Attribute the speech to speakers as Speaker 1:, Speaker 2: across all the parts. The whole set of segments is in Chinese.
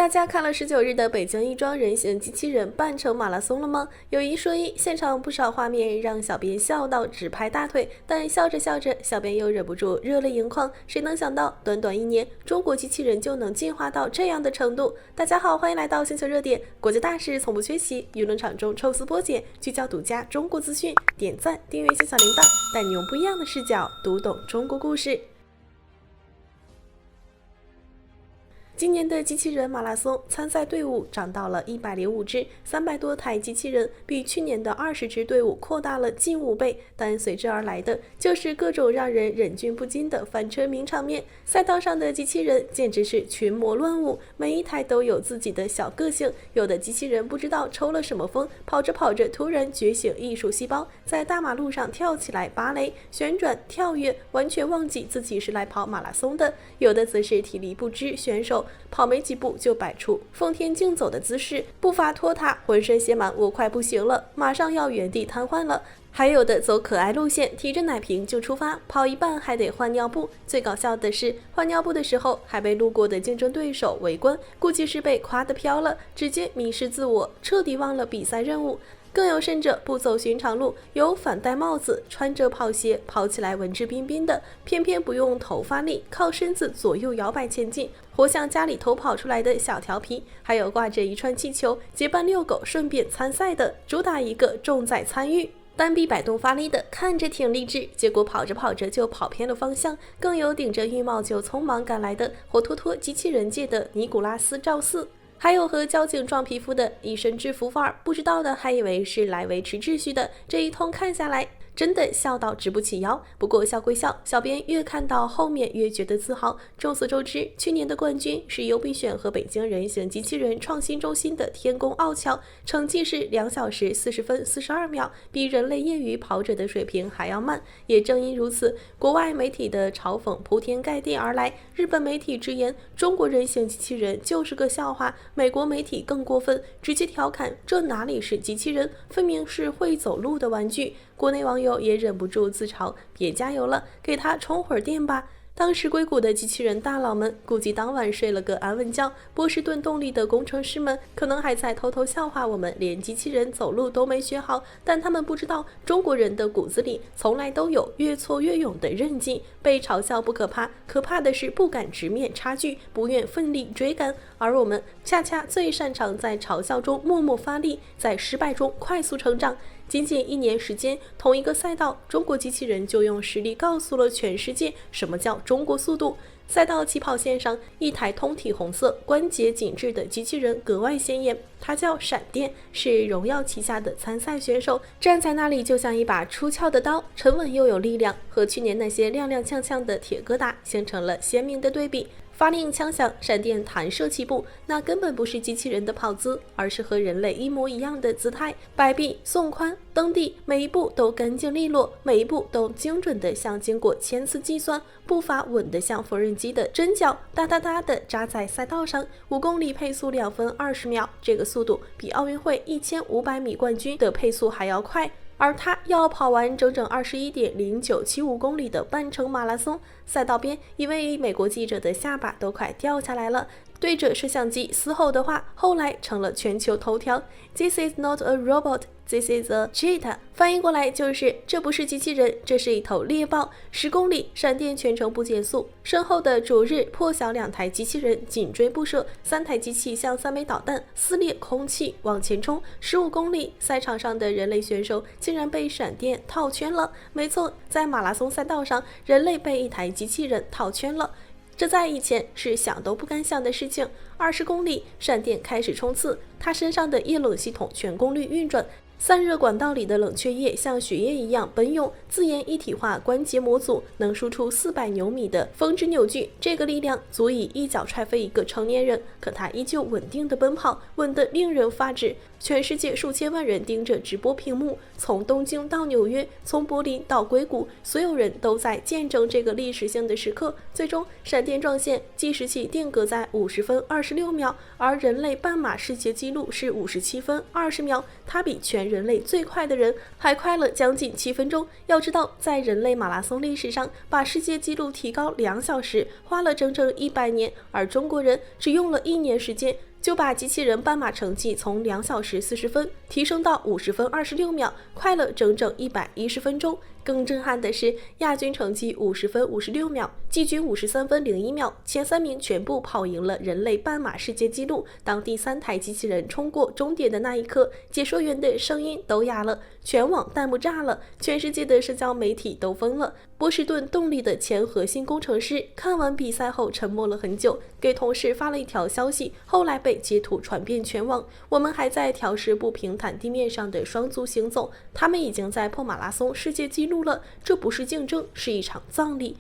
Speaker 1: 大家看了19日的北京亦庄人形机器人半程马拉松了吗？有一说一，现场不少画面让小编笑到直拍大腿，但笑着笑着，小编又忍不住热泪盈眶。谁能想到，短短1年，中国机器人就能进化到这样的程度？大家好，欢迎来到星球热点，国际大事从不缺席，舆论场中抽丝剥茧，聚焦独家中国资讯，点赞、订阅小铃铛，带你用不一样的视角读懂中国故事。今年的机器人马拉松参赛队伍涨到了105支，300多台机器人，比去年的20支队伍扩大了近5倍。但随之而来的就是各种让人忍俊不禁的翻车名场面。赛道上的机器人简直是群魔乱舞，每一台都有自己的小个性。有的机器人不知道抽了什么风，跑着跑着突然觉醒艺术细胞，在大马路上跳起来芭蕾、旋转、跳跃，完全忘记自己是来跑马拉松的。有的则是体力不支选手，跑没几步就摆出奉天竞走的姿势，步伐拖沓，浑身写满我快不行了，马上要原地瘫痪了。还有的走可爱路线，提着奶瓶就出发，跑一半还得换尿布。最搞笑的是，换尿布的时候还被路过的竞争对手围观，估计是被夸得飘了，直接迷失自我，彻底忘了比赛任务。更有甚者，不走寻常路，有反戴帽子，穿着跑鞋，跑起来文质彬彬的，偏偏不用头发力，靠身子左右摇摆前进，活像家里偷跑出来的小调皮。还有挂着一串气球，结伴遛狗，顺便参赛的，主打一个重在参与。单臂摆动发力的，看着挺励志，结果跑着跑着就跑偏了方向。更有顶着浴帽就匆忙赶来的，活脱脱机器人界的尼古拉斯赵四。还有和交警撞皮肤的，一身制服范儿，不知道的还以为是来维持秩序的。这一通看下来，真的笑到直不起腰。不过笑归笑，小编越看到后面越觉得自豪。众所周知，去年的冠军是优必选和北京人形机器人创新中心的天宫奥乔，成绩是2小时40分42秒，比人类业余跑者的水平还要慢。也正因如此，国外媒体的嘲讽铺天盖地而来。日本媒体直言，中国人形机器人就是个笑话。美国媒体更过分，直接调侃这哪里是机器人，分明是会走路的玩具。国内网友也忍不住自嘲，别加油了，给他充会儿电吧。当时硅谷的机器人大佬们估计当晚睡了个安稳觉，波士顿动力的工程师们可能还在偷偷笑话我们连机器人走路都没学好，但他们不知道中国人的骨子里从来都有越挫越勇的韧劲。被嘲笑不可怕，可怕的是不敢直面差距，不愿奋力追赶。而我们恰恰最擅长在嘲笑中默默发力，在失败中快速成长。仅仅1年时间，同一个赛道，中国机器人就用实力告诉了全世界什么叫中国速度。赛道起跑线上，一台通体红色、关节紧致的机器人格外显眼，它叫闪电，是荣耀旗下的参赛选手，站在那里就像一把出鞘的刀，沉稳又有力量，和去年那些踉踉跄跄的铁疙瘩形成了鲜明的对比。发令枪响，闪电弹射起步，那根本不是机器人的跑姿，而是和人类一模一样的姿态，摆臂、送髋、蹬地，每一步都干净利落，每一步都精准的像经过1000次计算，步伐稳得像缝纫机的针脚，哒哒哒的扎在赛道上。5公里配速2分20秒，这个速度比奥运会1500米冠军的配速还要快。而他要跑完整整21.0975公里的半程马拉松，赛道边一位美国记者的下巴都快掉下来了，对着摄像机嘶吼的话，后来成了全球头条。This is not a robot, this is a cheetah。翻译过来就是这不是机器人，这是一头猎豹。10公里，闪电全程不减速，身后的逐日破晓2台机器人紧追不舍，3台机器像3枚导弹撕裂空气往前冲。15公里，赛场上的人类选手竟然被闪电套圈了。没错，在马拉松赛道上，人类被一台机器人套圈了。这在以前是想都不敢想的事情。20公里，闪电开始冲刺，它身上的液冷系统全功率运转，散热管道里的冷却液像血液一样奔涌，自研一体化关节模组能输出400牛米的峰值扭矩，这个力量足以一脚踹飞一个成年人。可它依旧稳定的奔跑，稳得令人发指。全世界数千万人盯着直播屏幕，从东京到纽约，从柏林到硅谷，所有人都在见证这个历史性的时刻。最终，闪电撞线，计时器定格在50分26秒，而人类半马世界纪录是57分20秒，它比全人类最快的人还快了将近7分钟。要知道，在人类马拉松历史上，把世界纪录提高2小时，花了整整100年，而中国人只用了1年时间就把机器人斑马成绩从2小时40分提升到50分26秒，快了整整110分钟。更震撼的是，亚军成绩50分56秒，季军53分01秒，前3名全部跑赢了人类斑马世界纪录。当第3台机器人冲过终点的那一刻，解说员的声音都哑了，全网弹幕炸了，全世界的社交媒体都疯了。波士顿动力的前核心工程师看完比赛后沉默了很久，给同事发了一条消息，后来被截图传遍全网。我们还在调试不平坦地面上的双足行走，他们已经在破马拉松世界纪录了，这不是竞争，是一场葬礼。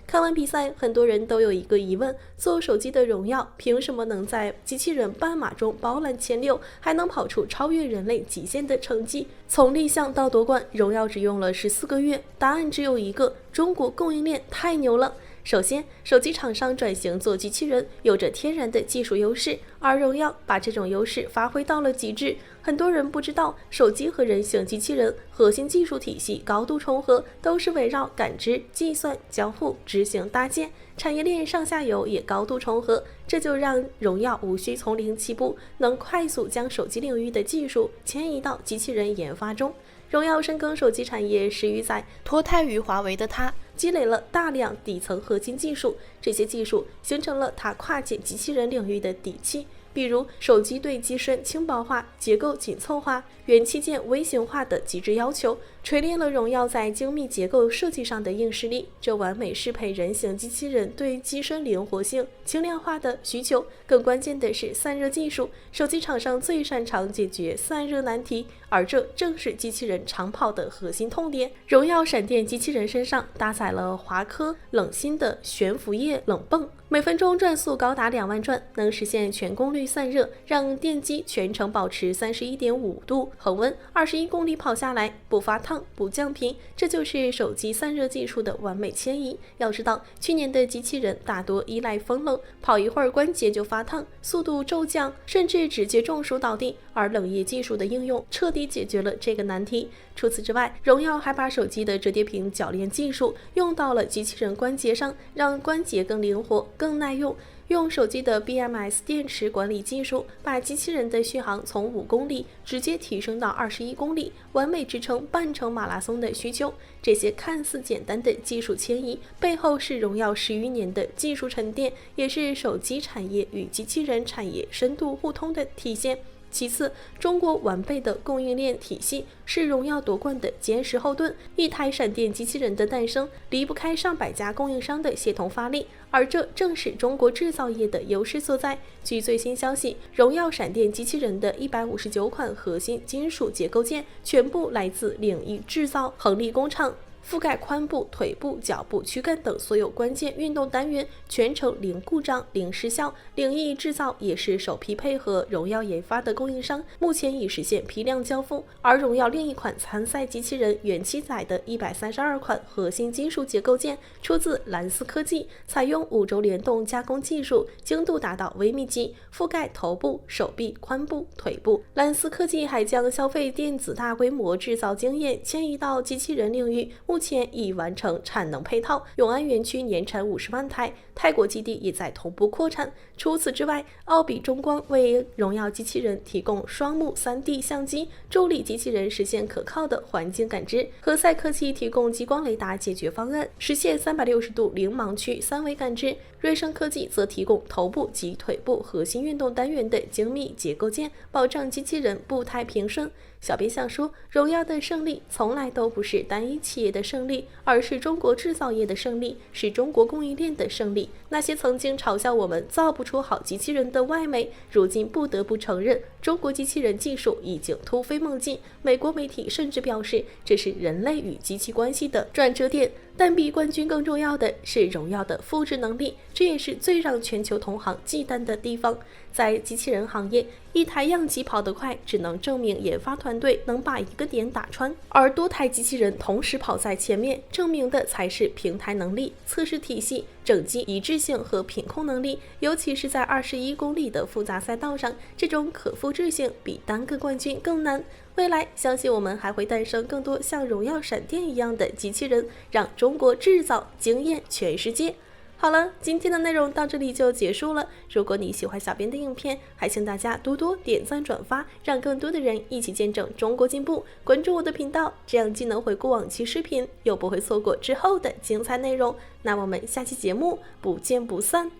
Speaker 1: 看完比赛，很多人都有一个疑问：做手机的荣耀凭什么能在机器人斑马中包揽前6，还能跑出超越人类极限的成绩？从立项到夺冠，荣耀只用了14个月。答案只有一个：中国供应链太牛了。首先，手机厂商转型做机器人有着天然的技术优势，而荣耀把这种优势发挥到了极致。很多人不知道，手机和人形机器人核心技术体系高度重合，都是围绕感知、计算、交互、执行搭建，产业链上下游也高度重合，这就让荣耀无需从零起步，能快速将手机领域的技术迁移到机器人研发中。荣耀深耕手机产业10余载，脱胎于华为的它积累了大量底层核心技术，这些技术形成了它跨界机器人领域的底气。比如手机对机身轻薄化、结构紧凑化、元器件微型化的极致要求，锤炼了荣耀在精密结构设计上的硬实力，这完美适配人形机器人对机身灵活性、轻量化的需求。更关键的是散热技术，手机厂商最擅长解决散热难题，而这正是机器人长跑的核心痛点。荣耀闪电机器人身上搭载了华科冷芯的悬浮液冷泵，每分钟转速高达2万转，能实现全功率散热，让电机全程保持31.5度恒温，21公里跑下来不发烫不降频，这就是手机散热技术的完美迁移。要知道，去年的机器人大多依赖风冷，跑一会儿关节就发烫，速度骤降，甚至直接中暑倒地，而冷液技术的应用彻底解决了这个难题。除此之外，荣耀还把手机的折叠屏铰链技术用到了机器人关节上，让关节更灵活、更耐用。用手机的 BMS 电池管理技术，把机器人的续航从5公里直接提升到21公里，完美支撑半程马拉松的需求。这些看似简单的技术迁移，背后是荣耀10余年的技术沉淀，也是手机产业与机器人产业深度互通的体现。其次，中国完备的供应链体系是荣耀夺冠的坚实后盾。一台闪电机器人的诞生离不开上百家供应商的协同发力，而这正是中国制造业的优势所在。据最新消息，荣耀闪电机器人的159款核心金属结构件全部来自领域制造恒力工厂，覆盖髋部、腿部、脚部、躯干等所有关键运动单元，全程零故障、零失效。领益制造也是首批配合荣耀研发的供应商，目前已实现批量交付。而荣耀另一款参赛机器人元气载的132款核心金属结构件出自蓝思科技，采用5轴联动加工技术，精度达到微米级，覆盖头部、手臂、髋部、腿部。蓝思科技还将消费电子大规模制造经验迁移到机器人领域，目前已完成产能配套，永安园区年产50万台，泰国基地也在同步扩产。除此之外，奥比中光为荣耀机器人提供双目 3D 相机，助力机器人实现可靠的环境感知；何赛科技提供激光雷达解决方案，实现360度零盲区3维感知；瑞声科技则提供头部及腿部核心运动单元的精密结构件，保障机器人步态平顺。小编想说，荣耀的胜利从来都不是单一企业的胜利，而是中国制造业的胜利，是中国供应链的胜利。那些曾经嘲笑我们造不出好机器人的外媒，如今不得不承认，中国机器人技术已经突飞猛进。美国媒体甚至表示，这是人类与机器关系的转折点。但比冠军更重要的是荣耀的复制能力，这也是最让全球同行忌惮的地方。在机器人行业，一台样机跑得快，只能证明研发团队能把一个点打穿，而多台机器人同时跑在前面，证明的才是平台能力、测试体系、整机一致性和品控能力。尤其是在21公里的复杂赛道上，这种可复制性比单个冠军更难。未来，相信我们还会诞生更多像荣耀闪电一样的机器人，让中国制造惊艳全世界。好了，今天的内容到这里就结束了。如果你喜欢小编的影片，还请大家多多点赞转发，让更多的人一起见证中国进步。关注我的频道，这样既能回顾往期视频，又不会错过之后的精彩内容。那我们下期节目不见不散。